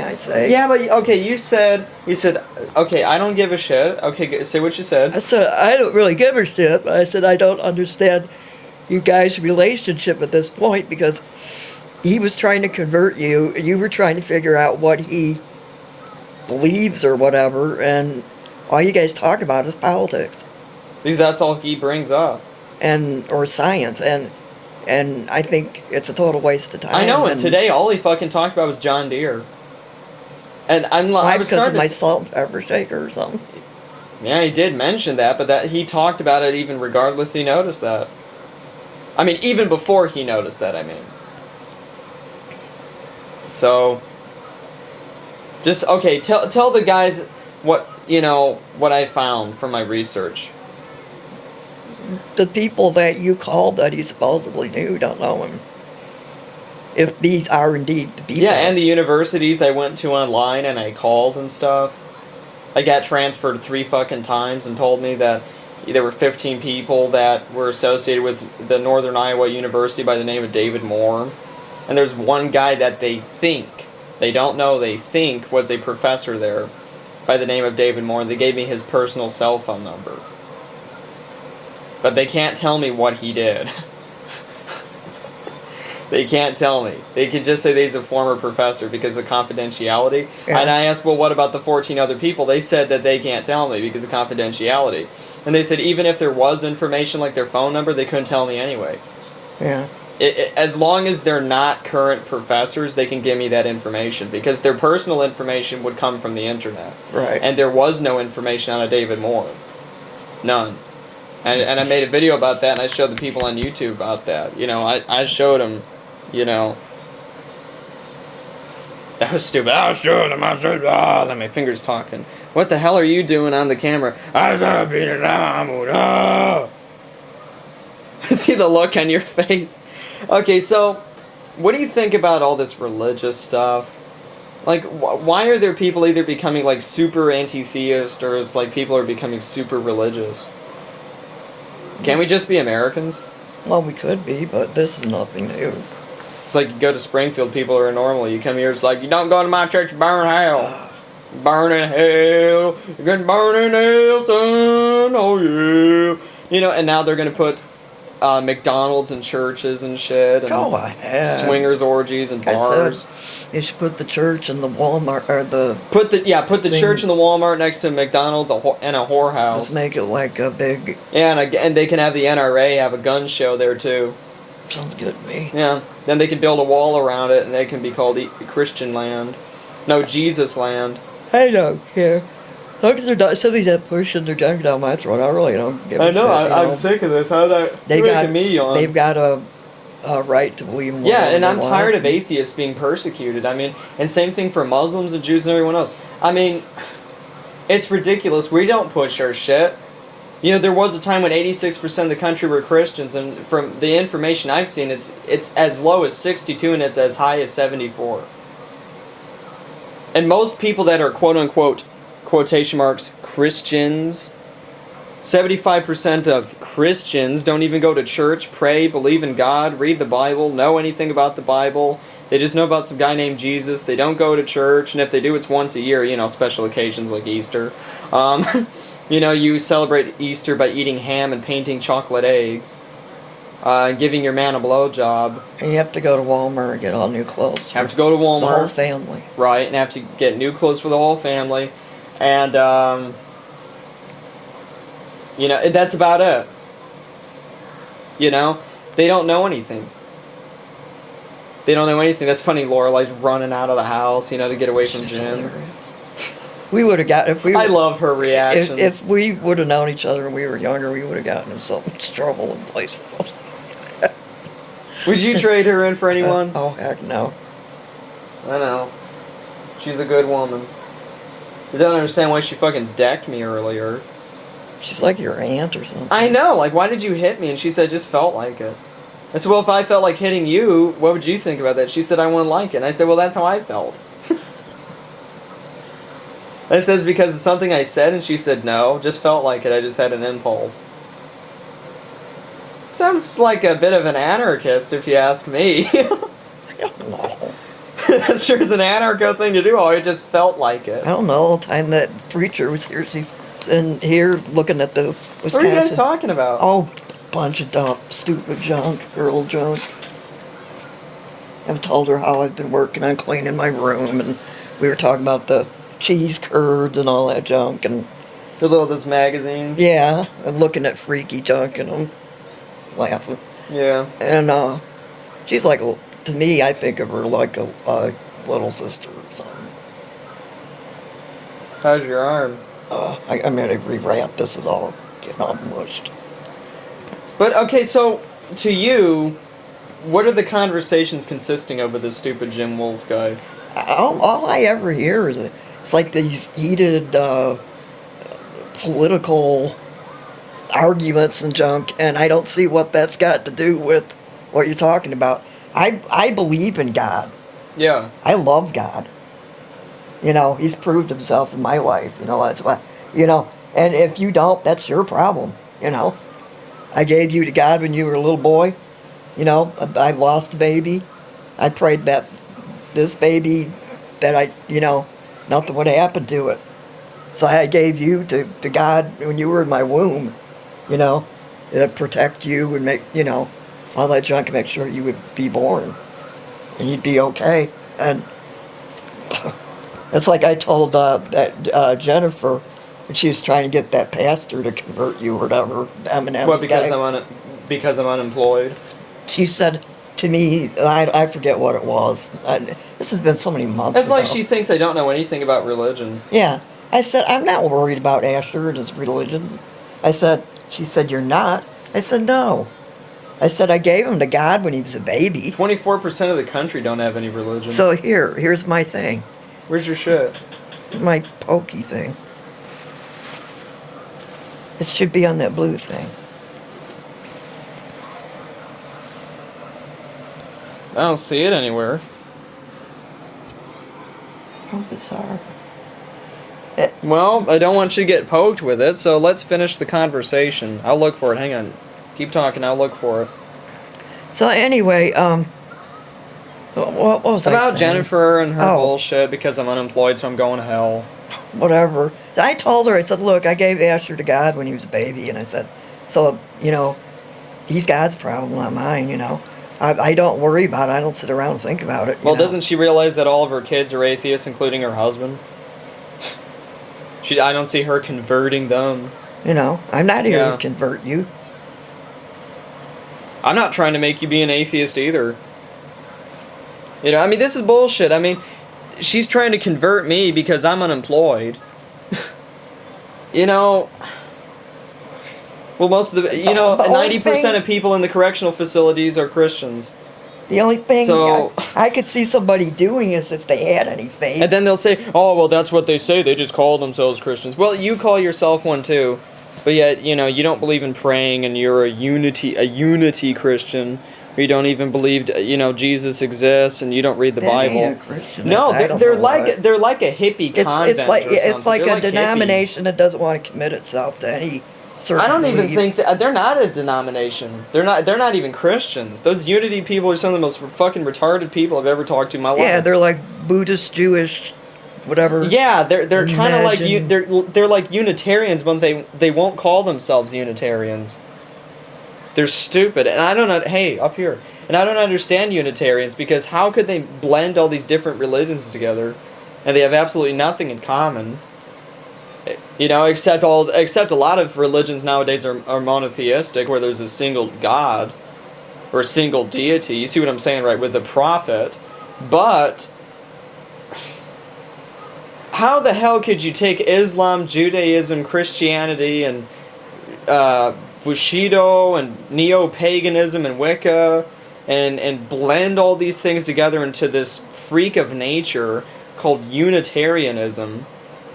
I'd say. Yeah, but okay, you said, okay, I don't give a shit. Okay, say what you said. I said, I don't really give a shit, but I said, I don't understand you guys' relationship at this point because he was trying to convert you. You were trying to figure out what he believes or whatever, and all you guys talk about is politics. Because that's all he brings up. Or science, and I think it's a total waste of time. I know, and today all he fucking talked about was John Deere. And I was because of my salt and pepper shaker or something. Yeah, he did mention that, but that he talked about it even regardless he noticed that. I mean, even before he noticed that, I mean. So, just, okay, tell the guys what I found from my research. The people that you called that he supposedly knew don't know him. If these are indeed the people. Yeah, and the universities I went to online and I called and stuff. I got transferred 3 fucking times and told me that there were 15 people that were associated with the Northern Iowa University by the name of David Moore. And there's one guy that they don't know, they think was a professor there by the name of David Moore. They gave me his personal cell phone number. But they can't tell me what he did. They can't tell me. They can just say that he's a former professor because of confidentiality. Yeah. And I asked, well, what about the 14 other people? They said that they can't tell me because of confidentiality. And they said even if there was information like their phone number, they couldn't tell me anyway. Yeah. As long as they're not current professors, they can give me that information because their personal information would come from the internet. Right. And there was no information on a David Moore. None. And I made a video about that, and I showed the people on YouTube about that. I showed them, That was stupid. I showed them, then my finger's talking. What the hell are you doing on the camera? See the look on your face? Okay, so, what do you think about all this religious stuff? Like, why are there people either becoming, like, super anti-theist, or it's like people are becoming super religious? Can't we just be Americans? Well, we could be, but this is nothing new. It's like you go to Springfield, people are normal. You come here, it's like, you don't go to my church, burn hell. Burn in hell. You can burn in hell, son. Oh, yeah. And now they're going to put McDonald's in churches and shit. And go ahead. Swingers orgies and bars. You should put the church in the Walmart, or the... Put the church in the Walmart next to McDonald's and a whorehouse. Just make it like a big... Yeah, and they can have the NRA have a gun show there, too. Sounds good to me. Yeah, then they can build a wall around it, and they can be called Christian land. No, Jesus land. I don't care. Look at somebody's that pushing their junk down my throat. I really don't give a shit. I'm sick of this. How's that making me yawn? They've got a right to believe in whatever and I'm tired of atheists being persecuted. I mean, and same thing for Muslims and Jews and everyone else. I mean, it's ridiculous. We don't push our shit. There was a time when 86% of the country were Christians, and from the information I've seen, it's as low as 62 and it's as high as 74. And most people that are quote-unquote, quotation marks, Christians, 75% of Christians don't even go to church, pray, believe in God, read the Bible, know anything about the Bible. They just know about some guy named Jesus. They don't go to church, and if they do, it's once a year, special occasions like Easter. You celebrate Easter by eating ham and painting chocolate eggs. Giving your man a blowjob. And you have to go to Walmart and get all new clothes. Have to go to Walmart. The whole family. Right, and have to get new clothes for the whole family. And, that's about it. They don't know anything. They don't know anything. That's funny, Lorelai's running out of the house, to get away from Jim. We would have got I love her reactions. If we would have known each other when we were younger, we would have gotten in so much trouble in places. Would you trade her in for anyone? Oh, heck no. I know. She's a good woman. You don't understand why she fucking decked me earlier. She's like your aunt or something. I know. Like, why did you hit me? And she said, just felt like it. I said, well, if I felt like hitting you, what would you think about that? She said, I wouldn't like it. And I said, well, that's how I felt. I said, it's because of something I said, and she said, no, just felt like it. I just had an impulse. Sounds like a bit of an anarchist, if you ask me. I don't know. That sure is an anarcho thing to do. Oh, it just felt like it. I don't know. The time that preacher was here, she's in here looking at the Wisconsin. What are you guys talking about? Oh, bunch of dumb, stupid junk, girl junk. I've told her how I've been working on cleaning my room, and we were talking about the cheese curds and all that junk, and those magazines. yeah, I'm looking at freaky junk, and I'm laughing. Yeah. And she's like, to me, I think of her like a little sister or something. How's your arm? I'm gonna rewrap. This is all getting all mushed. But okay, so to you, what are the conversations consisting of with this stupid Jim Woulf guy? All I ever hear is it's like these heated political arguments and junk, and I don't see what that's got to do with what you're talking about. I believe in God. Yeah. I love God. You know, He's proved Himself in my life. You know, that's why. You know, and if you don't, that's your problem. You know, I gave you to God when you were a little boy. You know, I lost a baby. I prayed that this baby, that nothing would happen to it. So I gave you to God when you were in my womb, you know, to protect you and make, all that junk and make sure you would be born and you'd be okay. And it's like I told that Jennifer when she was trying to get that pastor to convert you or whatever, M&M's What, because guy. because I'm unemployed? She said to me, I forget what it was. This has been so many months It's ago. like she thinks I don't know anything about religion. Yeah. I said, I'm not worried about Asher and his religion. She said, you're not? I said, no. I said, I gave him to God when he was a baby. 24% of the country don't have any religion. So here's my thing. Where's your shit? My pokey thing. It should be on that blue thing. I don't see it anywhere. How bizarre. Well, I don't want you to get poked with it, so let's finish the conversation. I'll look for it. Hang on. Keep talking. I'll look for it. So anyway, what was I About saying? Jennifer and her Oh. bullshit because I'm unemployed, so I'm going to hell. Whatever. I told her, I said, look, I gave Asher to God when he was a baby, and I said, so, he's God's problem, not mine, I don't worry about it. I don't sit around and think about it. Well, doesn't she realize that all of her kids are atheists, including her husband? I don't see her converting them. I'm not here Yeah. to convert you. I'm not trying to make you be an atheist either. This is bullshit. She's trying to convert me because I'm unemployed. Well, most of the, The only 90% thing- of people in the correctional facilities are Christians. The only thing So- I could see somebody doing is if they had any faith. And then they'll say, oh, well, that's what they say. They just call themselves Christians. Well, you call yourself one too. But yet, you don't believe in praying and you're a unity Christian. Or you don't even believe, Jesus exists and you don't read the That Bible. ain't a Christian. No, I don't they're know like what. they're like a hippie convent. It's like They're a denomination hippies. that doesn't want to commit itself to any certain I don't even belief. think that they're not a denomination. They're not even Christians. Those unity people are some of the most fucking retarded people I've ever talked to in my life. Yeah, they're like Buddhist, Jewish, whatever. Yeah, they're kind of like Imagine- they're like Unitarians, but they won't call themselves Unitarians. They're stupid, and I don't know. Hey, up here, and I don't understand Unitarians because how could they blend all these different religions together, and they have absolutely nothing in common. Except a lot of religions nowadays are monotheistic, where there's a single God or a single deity. You see what I'm saying, right? With the prophet, but. How the hell could you take Islam, Judaism, Christianity, and Bushido, and neo-paganism, and Wicca, and blend all these things together into this freak of nature called Unitarianism?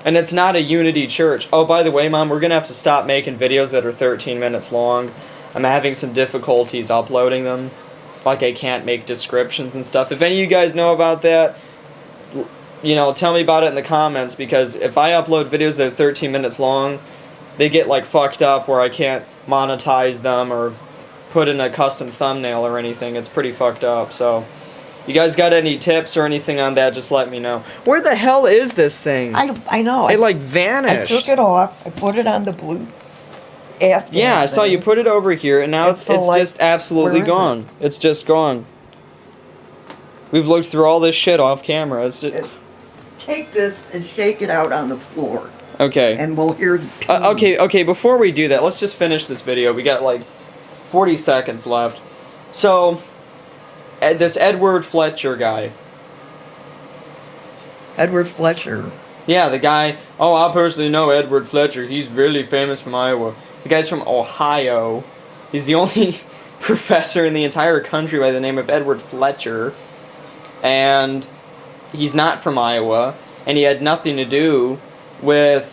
And it's not a unity church. Oh, by the way, Mom, we're going to have to stop making videos that are 13 minutes long. I'm having some difficulties uploading them. Like, I can't make descriptions and stuff. If any of you guys know about that, tell me about it in the comments, because if I upload videos that are 13 minutes long, they get fucked up where I can't monetize them or put in a custom thumbnail or anything. It's pretty fucked up. So You guys got any tips or anything on that, just let me know. Where the hell is this thing? I know. It like I vanished. took it off. I put it on the blue Afghan Yeah, I saw thing. you put it over here, and now it's so, like, just absolutely where is it? gone. It's just gone. We've looked through all this shit off camera. It's just... Take this and shake it out on the floor, Okay. and we'll hear the ping. Okay, before we do that, let's just finish this video. We got like 40 seconds left. So, this Edward Fletcher guy. Edward Fletcher. Yeah, the guy, oh, I personally know Edward Fletcher. He's really famous from Iowa. The guy's from Ohio. He's the only professor in the entire country by the name of Edward Fletcher. And he's not from Iowa. And he had nothing to do with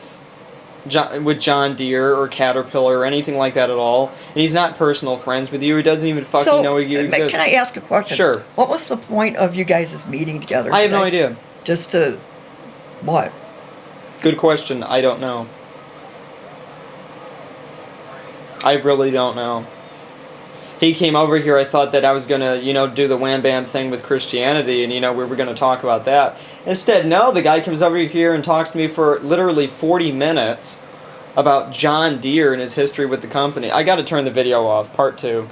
John Deere or Caterpillar or anything like that at all. And he's not personal friends with you. He doesn't even fucking know you exist. Can I ask a question? Sure. What was the point of you guys' meeting together? I have no today? idea. Just to... what? Good question. I don't know. I really don't know. He came over here, I thought that I was gonna, do the wham bam thing with Christianity, and, we were gonna talk about that. Instead, no, the guy comes over here and talks to me for literally 40 minutes about John Deere and his history with the company. I gotta turn the video off, part 2.